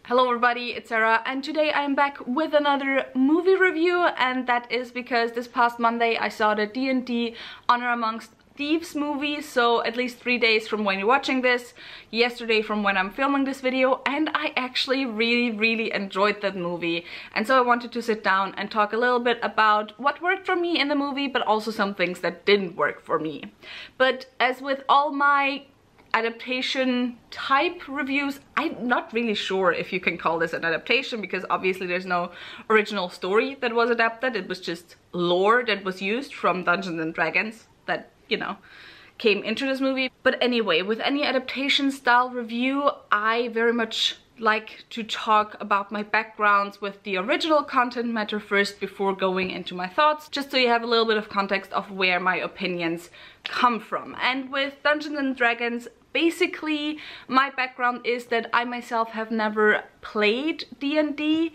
Hello everybody, it's Sarah, and today I'm back with another movie review, and that is because this past Monday I saw the D&D Honor Amongst Thieves movie, so at least 3 days from when you're watching this, yesterday from when I'm filming this video, and I actually really enjoyed that movie. And so I wanted to sit down and talk a little bit about what worked for me in the movie, but also some things that didn't work for me. But as with all my adaptation type reviews, I'm not really sure if you can call this an adaptation, because obviously there's no original story that was adapted. It was just lore that was used from Dungeons and Dragons that, you know, came into this movie. But anyway, with any adaptation style review, I very much like to talk about my backgrounds with the original content matter first before going into my thoughts, just so you have a little bit of context of where my opinions come from. And with Dungeons and Dragons, basically my background is that I myself have never played D&D.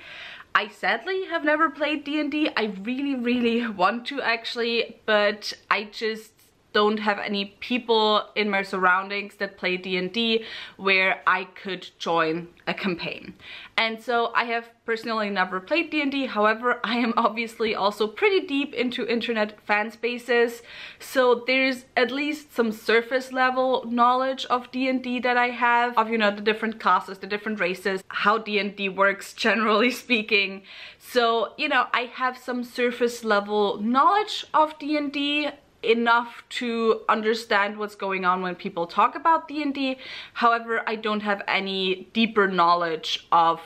I sadly have never played D&D. I really want to actually, but I just don't have any people in my surroundings that play D&D where I could join a campaign. And so I have personally never played D&D. However, I am obviously also pretty deep into internet fan spaces, so there's at least some surface level knowledge of D&D that I have, of, you know, the different classes, the different races, how D&D works generally speaking. So, you know, I have some surface level knowledge of D&D, enough to understand what's going on when people talk about D&D. However, I don't have any deeper knowledge of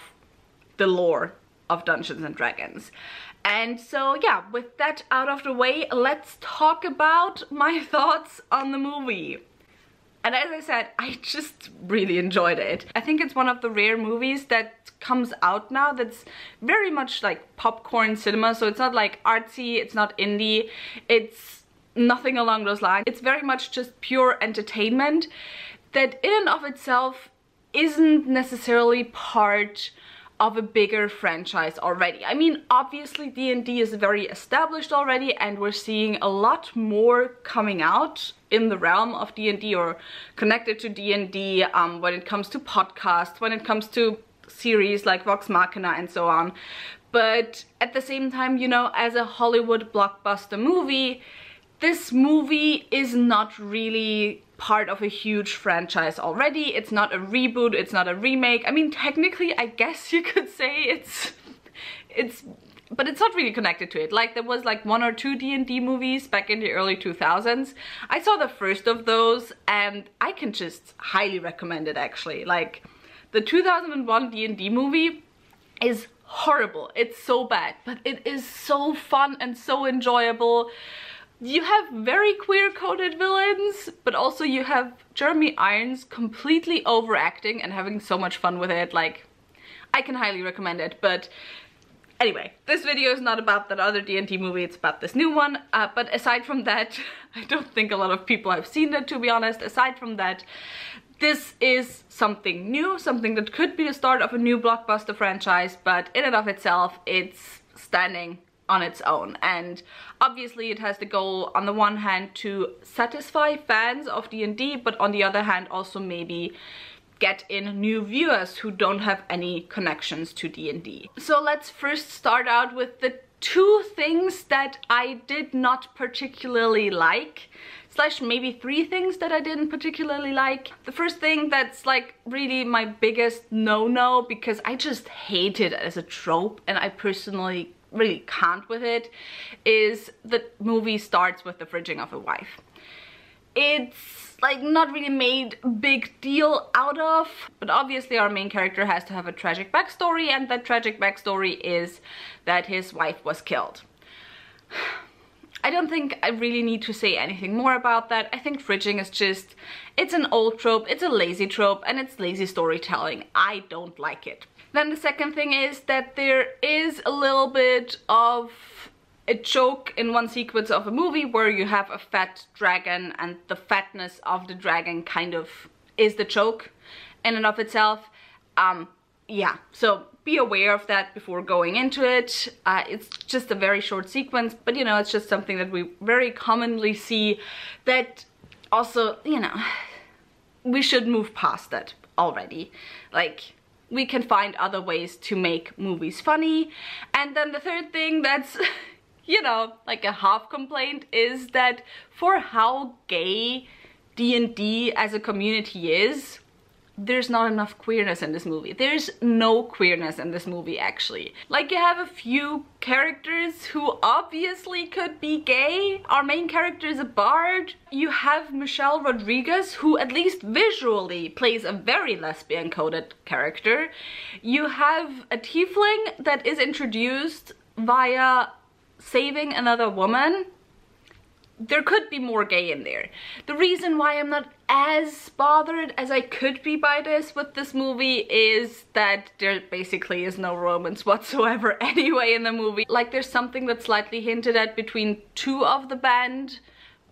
the lore of Dungeons and Dragons. And so yeah, with that out of the way, let's talk about my thoughts on the movie. And as I said, I just really enjoyed it. I think it's one of the rare movies that comes out now that's very much like popcorn cinema. So it's not like artsy, it's not indie, it's nothing along those lines. It's very much just pure entertainment that in and of itself isn't necessarily part of a bigger franchise already. I mean, obviously D&D is very established already, and we're seeing a lot more coming out in the realm of D&D or connected to D&D when it comes to podcasts, when it comes to series like Vox Machina and so on. But at the same time, you know, as a Hollywood blockbuster movie, this movie is not really part of a huge franchise already. It's not a reboot, it's not a remake. I mean, technically, I guess you could say but it's not really connected to it. Like, there was like 1 or 2 D&D movies back in the early 2000s. I saw the first of those, and I can just highly recommend it, actually. Like, the 2001 D&D movie is horrible. It's so bad, but it is so fun and so enjoyable. You have very queer-coded villains, but also you have Jeremy Irons completely overacting and having so much fun with it. Like, I can highly recommend it. But anyway, this video is not about that other D&D movie, it's about this new one. But aside from that, I don't think a lot of people have seen it, to be honest. Aside from that, this is something new, something that could be the start of a new blockbuster franchise, but in and of itself, it's standing on its own. And obviously it has the goal on the one hand to satisfy fans of D&D, but on the other hand also maybe get in new viewers who don't have any connections to D&D. So let's first start out with the 2 things that I did not particularly like, slash maybe 3 things that I didn't particularly like. The first thing that's like really my biggest no-no, because I just hate it as a trope and I personally really can't with it, is the movie starts with the fridging of a wife. It's like not really made a big deal out of, but obviously our main character has to have a tragic backstory, and that tragic backstory is that his wife was killed. I don't think I really need to say anything more about that. I think fridging is just, it's an old trope, it's a lazy trope, and it's lazy storytelling. I don't like it. Then the second thing is that there is a little bit of a joke in one sequence of a movie where you have a fat dragon, and the fatness of the dragon kind of is the joke in and of itself. Yeah, so be aware of that before going into it. It's just a very short sequence, but you know, it's just something that we very commonly see that also, you know, we should move past that already. Like, we can find other ways to make movies funny. And then the third thing that's, you know, like a half complaint is that for how gay D&D as a community is, there's not enough queerness in this movie. There's no queerness in this movie, actually. Like, you have a few characters who obviously could be gay. Our main character is a bard. You have Michelle Rodriguez, who at least visually plays a very lesbian-coded character. You have a tiefling that is introduced via saving another woman. There could be more gay in there. The reason why I'm not as bothered as I could be by this with this movie is that there basically is no romance whatsoever anyway in the movie. Like, there's something that's slightly hinted at between two of the band,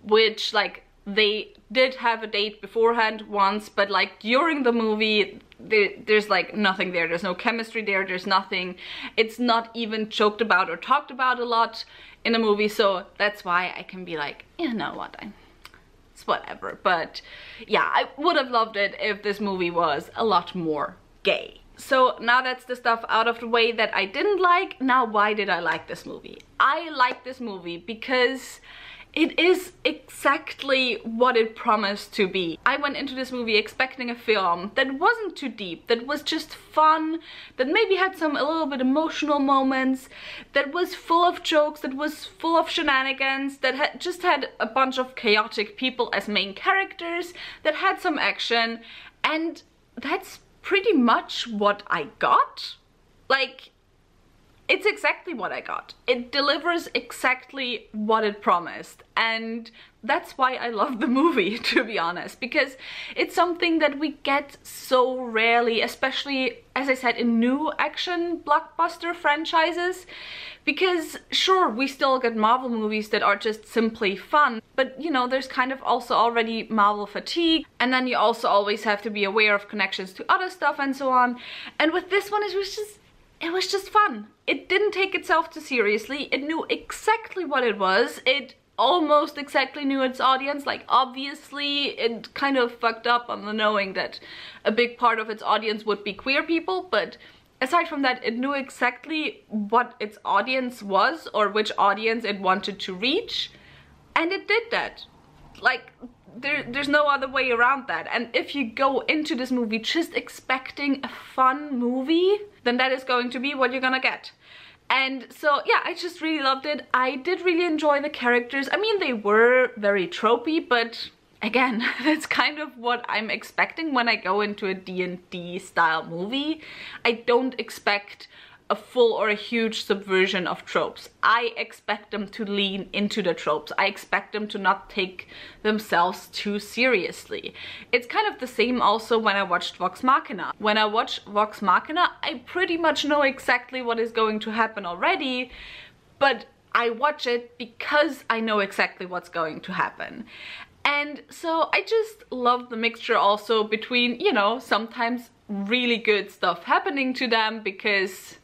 which, like, they did have a date beforehand once, but like during the movie there's like nothing there. There's no chemistry there, there's nothing. It's not even joked about or talked about a lot in the movie, so that's why I can be like, you know what, it's whatever. But yeah, I would have loved it if this movie was a lot more gay. So now that's the stuff out of the way that I didn't like. Now, why did I like this movie? I like this movie because it is exactly what it promised to be. I went into this movie expecting a film that wasn't too deep, that was just fun, that maybe had some a little bit emotional moments, that was full of jokes, that was full of shenanigans, that just had a bunch of chaotic people as main characters, that had some action, and that's pretty much what I got. Like, it's exactly what I got. It delivers exactly what it promised, and that's why I love the movie, to be honest, because it's something that we get so rarely, especially, as I said, in new action blockbuster franchises. Because sure, we still get Marvel movies that are just simply fun, but you know, there's kind of also already Marvel fatigue, and then you also always have to be aware of connections to other stuff and so on. And with this one, it was just fun. It didn't take itself too seriously. It knew exactly what it was. It almost exactly knew its audience. Like, obviously it kind of fucked up on the knowing that a big part of its audience would be queer people, but aside from that, it knew exactly what its audience was, or which audience it wanted to reach, and it did that. Like, there's no other way around that. And if you go into this movie just expecting a fun movie, then that is going to be what you're gonna get. And so yeah, I just really loved it. I did really enjoy the characters. I mean, they were very tropey, but again, that's kind of what I'm expecting when I go into a D&D style movie. I don't expect a full or a huge subversion of tropes. I expect them to lean into the tropes. I expect them to not take themselves too seriously. It's kind of the same also when I watched Vox Machina. When I watch Vox Machina, I pretty much know exactly what is going to happen already, but I watch it because I know exactly what's going to happen. And so I just love the mixture also between, you know, sometimes really good stuff happening to them, because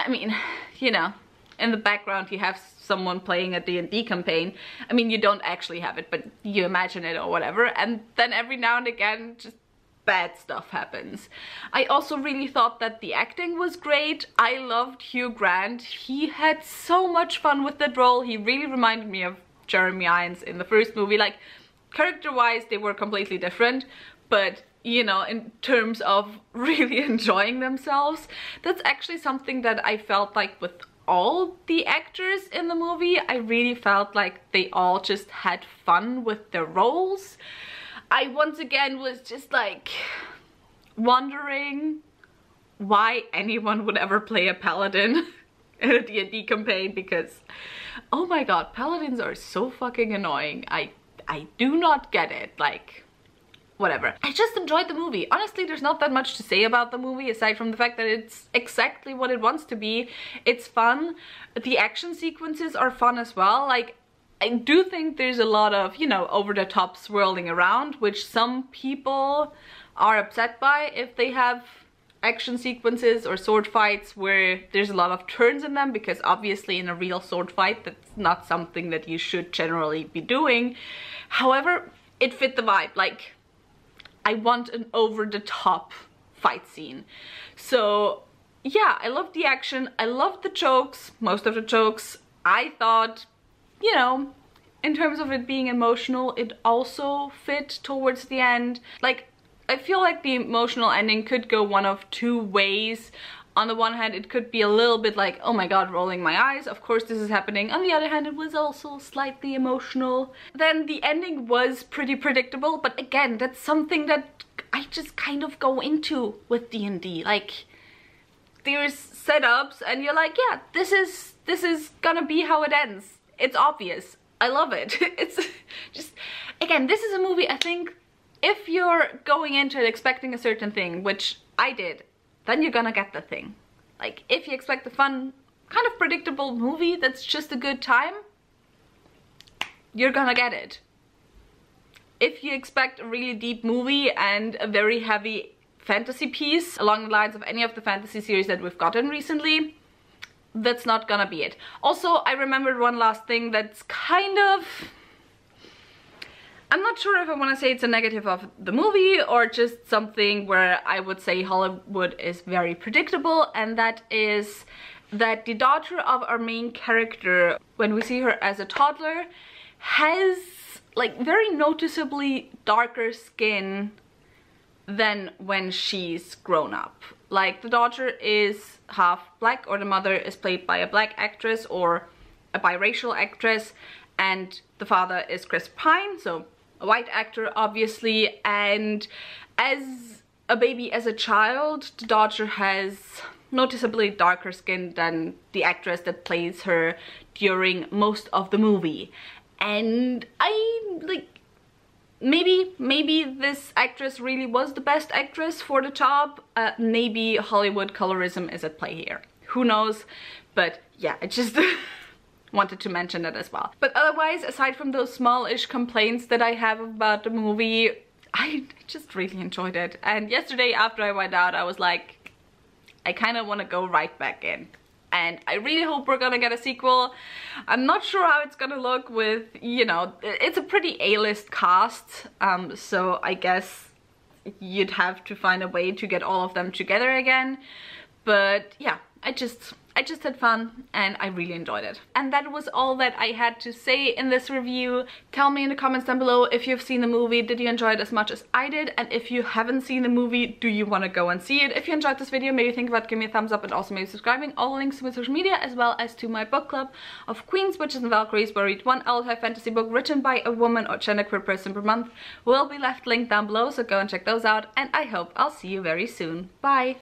I mean, you know, in the background you have someone playing a D&D campaign. I mean, you don't actually have it, but you imagine it or whatever. And then every now and again, just bad stuff happens. I also really thought that the acting was great. I loved Hugh Grant. He had so much fun with that role. He really reminded me of Jeremy Irons in the first movie. Like, character-wise, they were completely different, but you know, in terms of really enjoying themselves, that's actually something that I felt like with all the actors in the movie. I really felt like they all just had fun with their roles. I once again was just like wondering why anyone would ever play a paladin in a D&D campaign, because oh my god, paladins are so fucking annoying. I do not get it. Like, whatever. I just enjoyed the movie. Honestly, there's not that much to say about the movie aside from the fact that it's exactly what it wants to be. It's fun. The action sequences are fun as well. Like, I do think there's a lot of, you know, over-the-top swirling around, which some people are upset by if they have action sequences or sword fights where there's a lot of turns in them, because obviously in a real sword fight that's not something that you should generally be doing. However, it fit the vibe. Like, I want an over-the-top fight scene. So yeah, I loved the action, I loved the jokes, most of the jokes. I thought, you know, in terms of it being emotional, it also fit towards the end. Like, I feel like the emotional ending could go one of two ways. On the one hand, it could be a little bit like, oh my god, rolling my eyes, of course this is happening. On the other hand, it was also slightly emotional. Then the ending was pretty predictable, but again, that's something that I just kind of go into with D&D. Like, there's setups and you're like, yeah, this is gonna be how it ends. It's obvious. I love it. It's just, again, this is a movie, I think, if you're going into it expecting a certain thing, which I did, then you're gonna get the thing. Like, if you expect a fun, kind of predictable movie that's just a good time, you're gonna get it. If you expect a really deep movie and a very heavy fantasy piece along the lines of any of the fantasy series that we've gotten recently, that's not gonna be it. Also, I remembered one last thing that's kind of... I'm not sure if I want to say it's a negative of the movie or just something where I would say Hollywood is very predictable, and that is that the daughter of our main character, when we see her as a toddler, has like very noticeably darker skin than when she's grown up. Like, the daughter is half black, or the mother is played by a black actress or a biracial actress, and the father is Chris Pine, so a white actor obviously. And as a baby, as a child, the daughter has noticeably darker skin than the actress that plays her during most of the movie. And I like, maybe this actress really was the best actress for the job. Maybe Hollywood colorism is at play here. Who knows? But yeah, I just wanted to mention that as well. But otherwise, aside from those small-ish complaints that I have about the movie, I just really enjoyed it. And yesterday after I went out, I was like, I kind of want to go right back in. And I really hope we're gonna get a sequel. I'm not sure how it's gonna look with, you know, it's a pretty A-list cast, so I guess you'd have to find a way to get all of them together again. But yeah, I just had fun and I really enjoyed it. And that was all that I had to say in this review. Tell me in the comments down below if you've seen the movie, did you enjoy it as much as I did? And if you haven't seen the movie, do you want to go and see it? If you enjoyed this video, maybe think about giving me a thumbs up and also maybe subscribing. All the links to my social media as well as to my book club of Queens, Witches and Valkyries, where I read one adult high fantasy book written by a woman or genderqueer person per month, will be left linked down below, so go and check those out. And I hope I'll see you very soon. Bye!